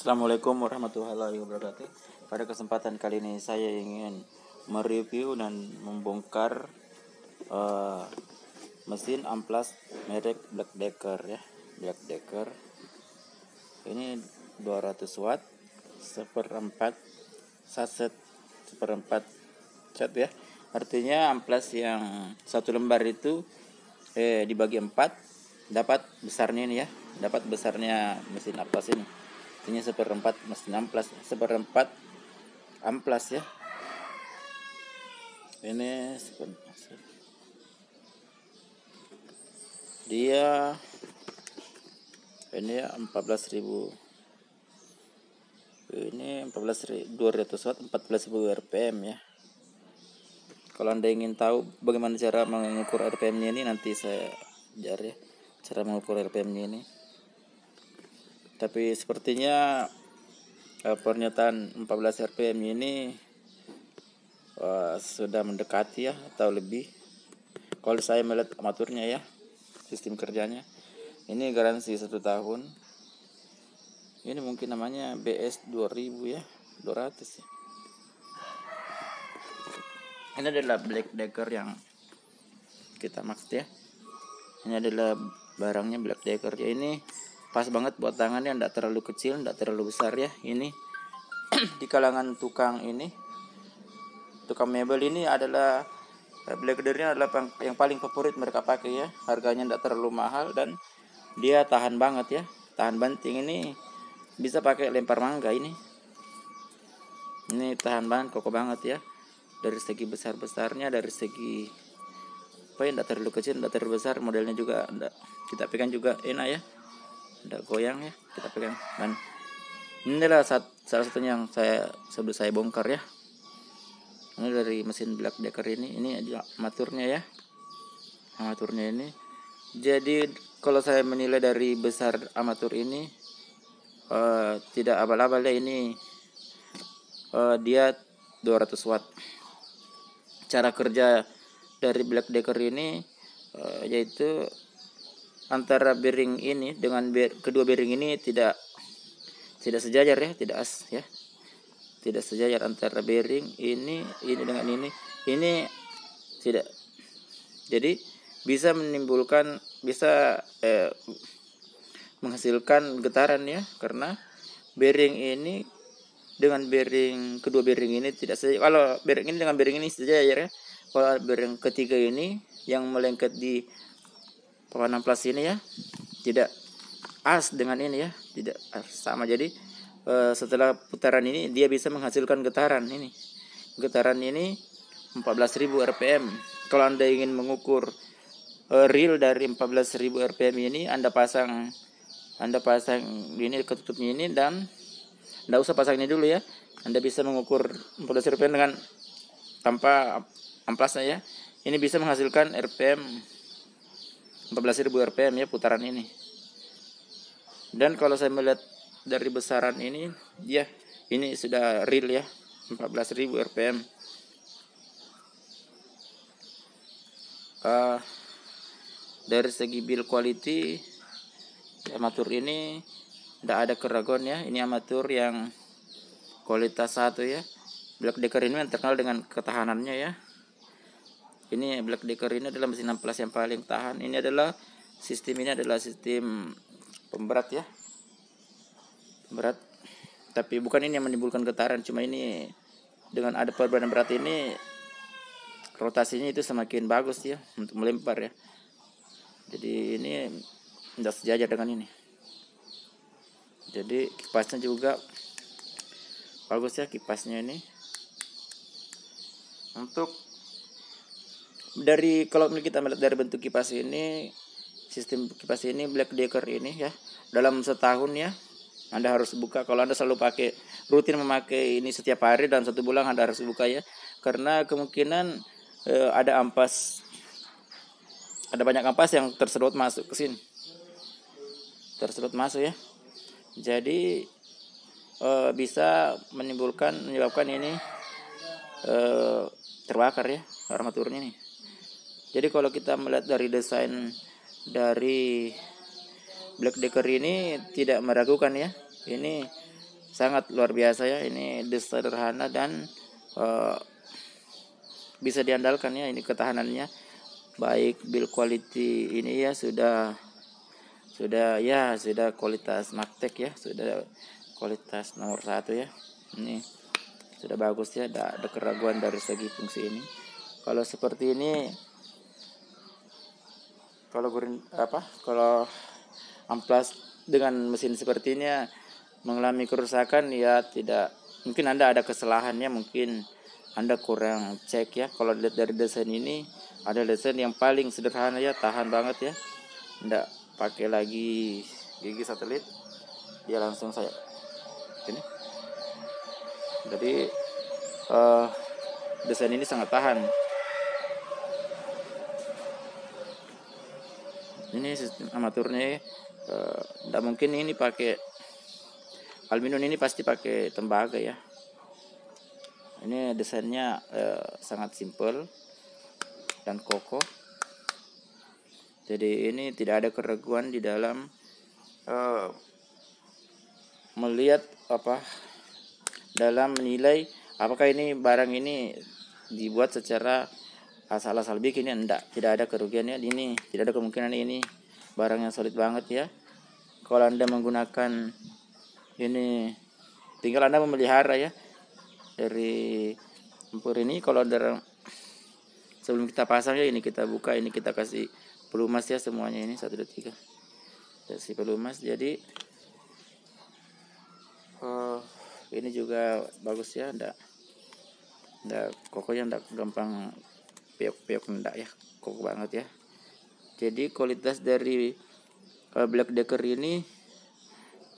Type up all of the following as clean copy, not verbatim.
Assalamualaikum warahmatullahi wabarakatuh. Pada kesempatan kali ini saya ingin mereview dan membongkar mesin amplas merek Black Decker ya. Black Decker ini 200 watt seperempat set ya. Artinya amplas yang satu lembar itu dibagi 4 dapat besarnya ini ya. Dapat besarnya mesin amplas ini. Artinya seperempat mesin amplas, seperempat amplas ya. Ini dia ini ya 14.000. Ini 14.200 watt 14.000 rpm ya. Kalau Anda ingin tahu bagaimana cara mengukur rpm-nya ini, nanti saya ajar ya cara mengukur rpm-nya ini. Tapi sepertinya pernyataan 14 rpm ini sudah mendekati ya, atau lebih. Kalau saya melihat amaturnya ya, sistem kerjanya ini garansi 1 tahun. Ini mungkin namanya BS 2000 ya, 200 ya. Ini adalah Black Decker yang kita maksud ya. Ini adalah barangnya Black Decker ya. Ini pas banget buat tangannya, tidak terlalu kecil, tidak terlalu besar ya. Ini di kalangan tukang mebel ini adalah Black Decker adalah yang paling favorit mereka pakai ya. Harganya tidak terlalu mahal dan dia tahan banget ya, tahan banting. Ini bisa pakai lempar mangga ini tahan banget, kokoh banget ya. Dari segi besarnya, dari segi tidak terlalu kecil, tidak terlalu besar. Modelnya juga kita pegang juga enak ya, tidak goyang ya, kita pegang. Dan ini adalah salah satunya yang sebelum saya bongkar ya. Ini dari mesin Black Decker ini amaturnya ya, amaturnya ini. Jadi kalau saya menilai dari besar amatur ini, tidak abal-abal ya. Ini dia 200 watt. Cara kerja dari Black Decker ini yaitu antara bearing ini dengan kedua bearing ini tidak sejajar ya, tidak sejajar antara bearing ini dengan ini tidak. Jadi bisa menghasilkan getaran ya, karena bearing ini dengan kedua bearing ini tidak sejajar. Kalau bearing ini dengan bearing ini sejajar ya. Kalau bearing ketiga ini yang melengket di papan amplas ini ya, tidak as dengan ini ya, tidak sama. Jadi setelah putaran ini dia bisa menghasilkan getaran ini. Getaran ini 14.000 rpm. Kalau Anda ingin mengukur real dari 14.000 rpm ini, Anda pasang ini ketutupnya ini, dan tidak usah pasang ini dulu ya. Anda bisa mengukur 14 rpm dengan tanpa amplasnya ya. Ini bisa menghasilkan rpm 14.000 rpm ya, putaran ini. Dan kalau saya melihat dari besaran ini ya, ini sudah real ya, 14.000 rpm. Dari segi build quality, amatur ini tidak ada keraguan ya. Ini amatur yang kualitas 1 ya. Black Decker ini yang terkenal dengan ketahanannya ya. Ini Black Decker ini adalah mesin amplas yang paling tahan. Ini adalah sistem pemberat ya, berat. Tapi bukan ini yang menimbulkan getaran, cuma ini dengan ada perubahan berat ini, rotasinya itu semakin bagus ya untuk melempar ya. Jadi ini tidak sejajar dengan ini. Jadi kipasnya juga bagus ya, kipasnya ini. Untuk kalau kita melihat dari bentuk kipas ini, sistem kipas ini Black Decker ini ya, dalam setahun ya Anda harus buka. Kalau Anda selalu rutin memakai ini setiap hari, dan 1 bulan Anda harus buka ya, karena kemungkinan ada banyak ampas yang tersedot masuk ke sini, ya. Jadi bisa menyebabkan ini terbakar ya armaturnya ini. Jadi kalau kita melihat dari desain dari Black Decker ini, tidak meragukan ya. Ini sangat luar biasa ya. Ini sederhana dan bisa diandalkan ya. Ini ketahanannya baik, build quality ini ya sudah kualitas Magtek ya, sudah kualitas nomor 1 ya. Ini sudah bagus ya, tidak ada keraguan dari segi fungsi ini. Kalau seperti ini, kalau amplas dengan mesin seperti ini ya, mengalami kerusakan ya, tidak mungkin Anda ada kesalahannya, mungkin Anda kurang cek ya. Kalau dilihat dari desain ini, ada desain yang paling sederhana ya, tahan banget ya, tidak pakai lagi gigi satelit, dia langsung saya ini. Jadi desain ini sangat tahan. Ini sistem amaturnya tidak mungkin ini pakai aluminium, ini pasti pakai tembaga ya. Ini desainnya sangat simple dan kokoh. Jadi ini tidak ada keraguan di dalam melihat dalam menilai apakah ini barang ini dibuat secara asal-asal bikin ya. Tidak ada kerugiannya. Ini tidak ada kemungkinan ini barang yang solid banget ya. Kalau Anda menggunakan ini, tinggal Anda memelihara ya dari lumpur ini. Kalau sebelum kita pasang ya, ini kita buka, ini kita kasih pelumas ya semuanya, ini 1, 2, 3 kasih pelumas. Jadi ini juga bagus ya, ndak kokohnya, ndak gampang peok-peok, ndak ya, kokoh banget ya. Jadi kualitas dari Black Decker ini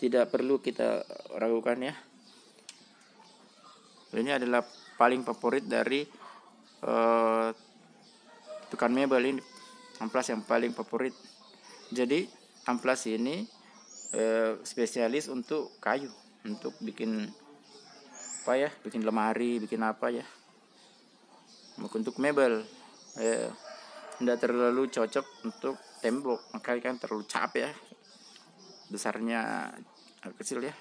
tidak perlu kita ragukan ya. Ini adalah paling favorit dari tukang mebel, ini amplas yang paling favorit. Jadi amplas ini spesialis untuk kayu, untuk bikin bikin lemari, bikin apa ya, untuk mebel. Tidak terlalu cocok untuk tembok, makanya kan terlalu capek ya, besarnya kecil ya.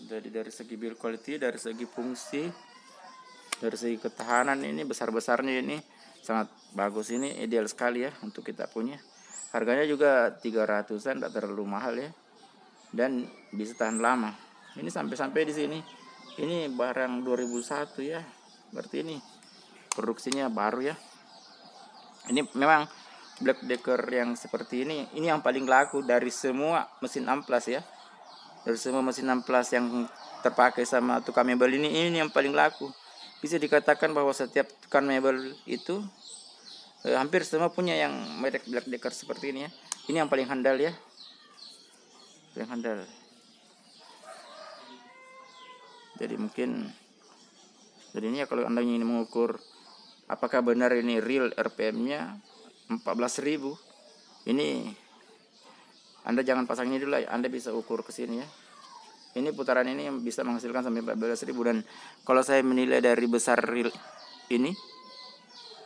Jadi dari segi build quality, dari segi fungsi, dari segi ketahanan, ini besar-besarnya ini sangat bagus, ini ideal sekali ya untuk kita punya. Harganya juga 300-an, tidak terlalu mahal ya, dan bisa tahan lama. Ini sampai di sini, ini barang 2001 ya, berarti ini produksinya baru ya. Ini memang Black Decker yang seperti ini yang paling laku dari semua mesin amplas ya. Dari semua mesin amplas yang terpakai sama tukang mebel ini yang paling laku. Bisa dikatakan bahwa setiap tukang mebel itu hampir semua punya yang merek Black Decker seperti ini ya. Ini yang paling handal ya, paling handal. Jadi mungkin dari ini ya, kalau Anda ingin mengukur apakah benar ini real RPM-nya 14.000, ini Anda jangan pasang ini dulu ya, Anda bisa ukur ke sini ya. Ini putaran ini bisa menghasilkan sampai 14.000, dan kalau saya menilai dari besar real ini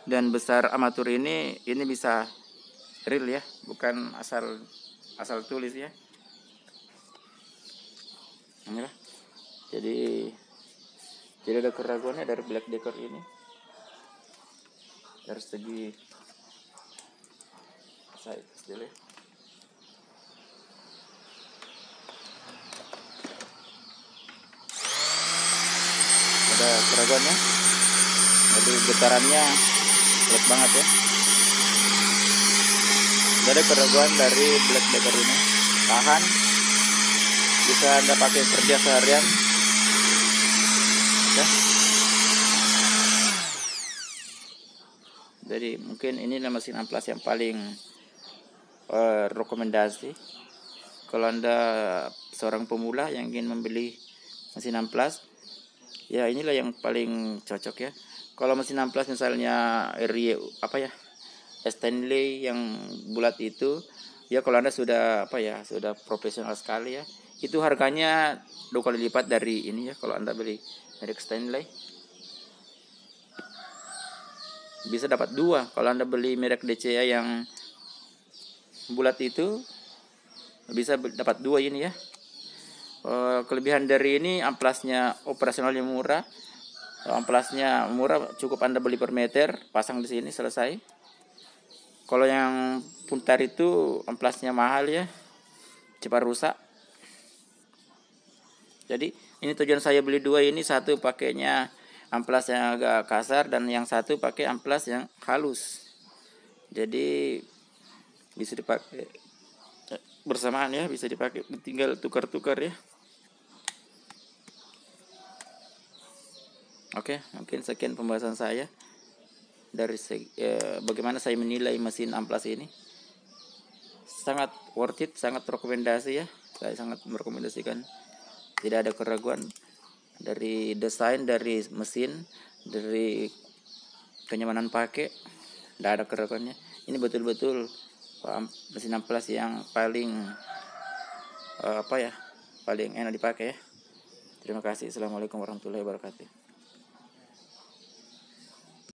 dan besar amatur ini bisa real ya, bukan asal tulis ya. Inilah. Jadi tidak ada keraguannya dari Black Decker ini. Dari segi saya dulu. Ada keraguannya. Jadi getarannya kuat banget ya. Tidak ada keraguan dari Black Decker ini. Tahan. Bisa Anda pakai kerja seharian. Ya. Jadi mungkin ini mesin amplas yang paling rekomendasi kalau Anda seorang pemula yang ingin membeli mesin amplas. Ya inilah yang paling cocok ya. Kalau mesin amplas misalnya Stanley yang bulat itu ya, kalau Anda sudah sudah profesional sekali ya, itu harganya 2 kali lipat dari ini ya. Kalau Anda beli merek Stanley bisa dapat 2. Kalau Anda beli merek DCA yang bulat itu bisa dapat 2 ini ya. kelebihan dari ini, amplasnya operasionalnya murah. Amplasnya murah, cukup Anda beli per meter, pasang di sini selesai. Kalau yang puntar itu amplasnya mahal ya, cepat rusak. Jadi ini tujuan saya beli dua ini, satu pakainya amplas yang agak kasar dan yang satu pakai amplas yang halus. Jadi bisa dipakai bersamaan ya, bisa dipakai, tinggal tukar-tukar ya. Oke, mungkin sekian pembahasan saya dari bagaimana saya menilai mesin amplas ini. Sangat worth it, sangat rekomendasi ya. Saya sangat merekomendasikan. Tidak ada keraguan dari desain, dari mesin, dari kenyamanan pakai, tidak ada keraguannya. Ini betul-betul mesin amplas yang paling paling enak dipakai ya. Terima kasih. Assalamualaikum warahmatullahi wabarakatuh.